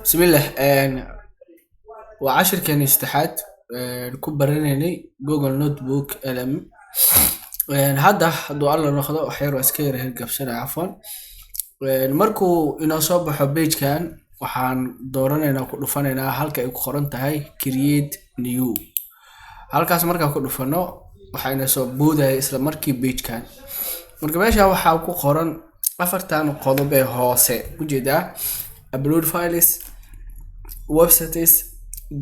بسم الله وعشر كان استحات كبرناني جوجل نوت بوك LM هذا haduu alla noqdo wax yar oo iska yar hirgabsana cafwan markuu inoo soo baxo pagekan waxaan dooranaynaa ku dhufanaynaa halka ay ku qoran tahay create new halkaas markaa ku dhufano waxayna soo boodaya isla markii pagekan marka meesha waxaa ku qoran afartan qodob ee hoose ujeedaa upload files websites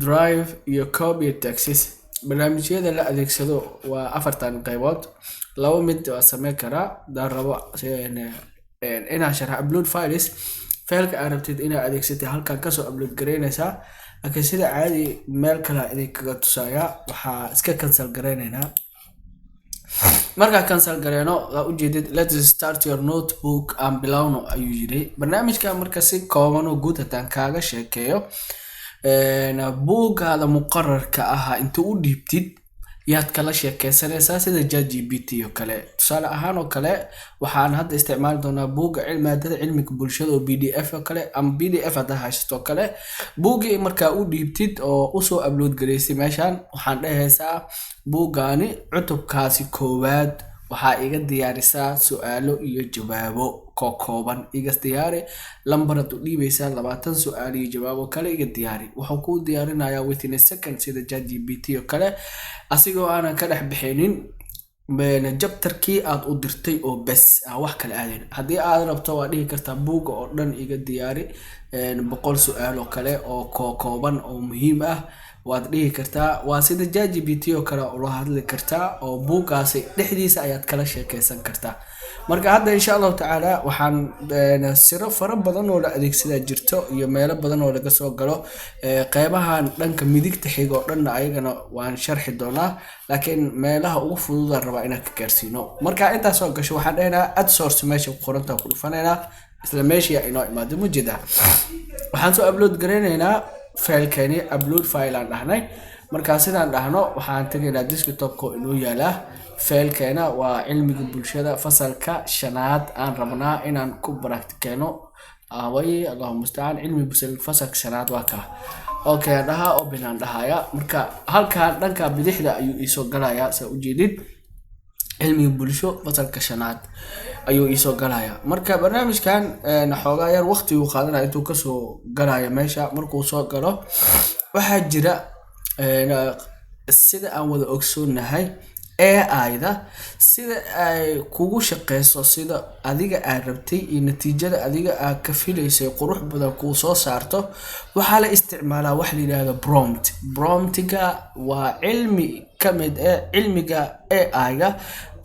drive iyo copy taxes barnaamijyada la adeegsado waa afartan qaybood laba mid waa sameyn karaa daan rabo inaan sharax upload files failka aad rabtid inaad adeegsatay halkan kasoo upload garaynaysaa laakiin sida caadi meel kale idin kaga tusaya waxaa iska cancel garaynaynaa marka cancel gareyno ujeedid let's start your notebook and bilowno ayuu yiri barnaamijka marka si kooban oo guud haddaan kaaga sheekeeyo buuggaada muqarrarka ah inta u dhiibtid yaad kala sheekeysanaysaa sida ChatGPT oo kale tusaale ahaan oo kale waxaan hadda isticmaali doonaa buugga maadada cilmiga bulshada oo PDF oo kale ama PDF hadda haysto oo kale buugga marka u dhiibtid oo u soo upload gareysay meeshan waxaan dhahaysaa buuggaani cutubkaasi koowaad waxaa iga diyaarisaa su'aalo iyo jawaabo kooban iga diyaari lambarad u dhiibaysaa 20 su'aal iyo jawaabo kale iga diyaari wuxuu ku diyaarinayaa within a second sida ChatGPT oo kale asigoo aanan ka dhex bixinin jabtarkii aad u dirtay oo bas wax kale aadeen haddii aad rabto waa dhihi kartaa buugga oo dhan iga diyaari 100 su'aal oo kale oo kooban oo muhiim ah waad dhihi kartaa waa sida ChatGPT oo kale oo la hadli kartaa oo buuggaasi dhexdiisa ayaad kala sheekeysan kartaa marka hadda insha Allah taala waxaan siro fara badan oo la adeegsadaa jirto iyo meelo badan oo laga soo galo qaybahan dhanka midigta xiga oo dhan ayagana waan sharxi doonaa laakiin meelaha ugu fudud aan rabaa inaan ka gaarsiino marka inta soo gasho waxaan dhahnaa add source meesha ku qoranta ku dhufanayna isla meesha inoo imaado mujida waxaan soo upload gareynaynaa failkani upload file aan dhahnay marka sidaan dhahno waxaan tagaynaa desktop-ka inuu yaala failkana waa cilmiga bulshada fasalka shanaad aan rabnaa inaan ku practicano away Allahumma musta'an cilmi bulshada fasalka shanaad waa ka okay dhaha open aan dhahaya marka halkaan dhanka bidixda ayuu isoo galaya soo ujeedid cilmiga bulsho fasalka shanaad ayuu isoo galaya marka barnaamijkan xoogaa yar waqti uu qaadanaya intuu ka soo galaya meesha markuu soo galo waxaa jira sida aan wada ogsoonahay AI-da sida ay kugu shaqeyso sida adiga aad rabtay iyo natiijada adiga aad ka filaysay qurux badan ku soo saarto waxa la isticmaalaa wax la yiraahdo prompt-ga waa cilmi kamid ah cilmiga AI-ga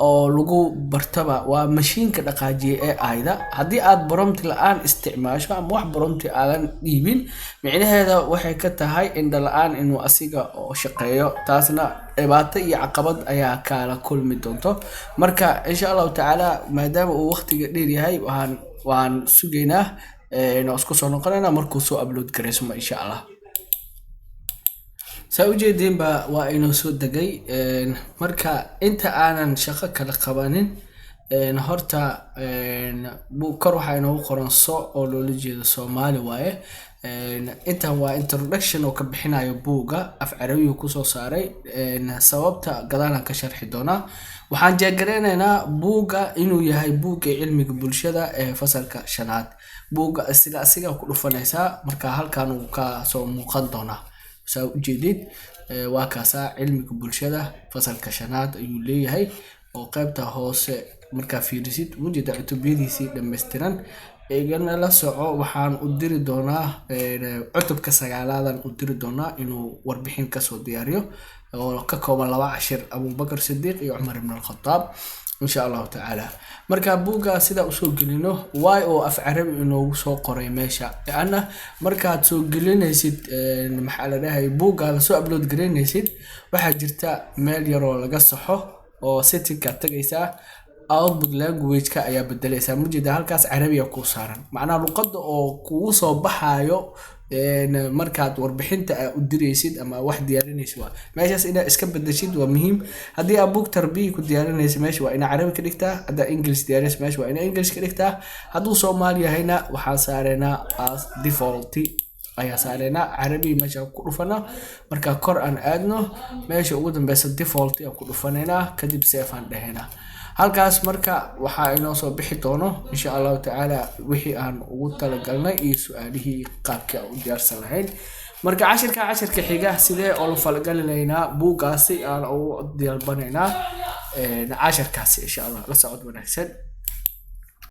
oo lagu bartaba waa mashiinka dhaqaajiye AI-da hadii aad prompt la'aan isticmaasho ama wax prompt aadan dhiibin micnaheeda waxay ka tahay in la'aan inuu asiga oo shaqeeyo taasna dhibaato iyo caqabad ayaa kala kulmi doonto marka insha Allah taala maadaama uu waqtiga dheer yahay waan sugeynaa inuu isku soo noqonayna markuu soo upload gareysmo insha Allah سأوجدين با وإنه سودجي مركا أنت أنا شقة كلا قوانين نهارتا بكرة حينه قرن صو أولوجي الصومالي واي أنت هو introduction وكبحنا يبوجا أفعلوي وكسو صاري سببتا قدانا كشرح دونا وحن جاكرين هنا بوجا إنه يهاي بوجا علمي بالشدة فصل كشنات بوجا السلاسية وكل فنيسا مركا هل كانوا كسو مقدونا سو جديد وكاسا علمك bulshada fasalka shanaad ayuu leeyahay oo qaybta hoose marka fiirisid wujida cutubadiisi dhameystiran eegana la soco waxaan u diri doonaa cutubka sagaalaadan u diri doonaa inuu warbixin ka soo diyaariyo oo ka kooban 2 cashir Abu Bakar Sidiq iyo Umar ibn al-Khattab insha Allah taala marka buuga sida u soo gelino way oo af Arabi inuu soo qoray meesha ana marka aad soo gelinaysid maxaladahay buuga la soo upload gareynaysid waxa jirta meel yar oo laga saxo oo setting ka tagaysa output language-ka ayaa bedelaysa mujida halkaas Arabiga ku saaran macna luqadda oo kugu soo baxayo markaad warbixinta u direysid ama wax diyaarinaysid waa meeshaas ina iska bedeshid waa muhiim hadii aad book tarbiya ku diyaarinaysid meesha waa ina Arabi ka dhigtaa hadii English diyaarinaysid meesha waa ina English ka dhigtaa haduu Soomaali yahayna waxa saarena as default ayaa saarayna carabi meesha ku dhufana marka kor aan aadno meesha ugu dambeysa default aan ku dhufanayna kadib save aan dhahayna halkaas marka waxa inoo soo bixi doono insha Allah taala wixii aan ugu talagalnay iyo su'aalihii qaabka u diyaarsan lahayn marka cashirka xiga sidee oo falgalinayna buugaasi aan u diyaar banaynaa cashirkaasi insha Allah la socod wanaagsan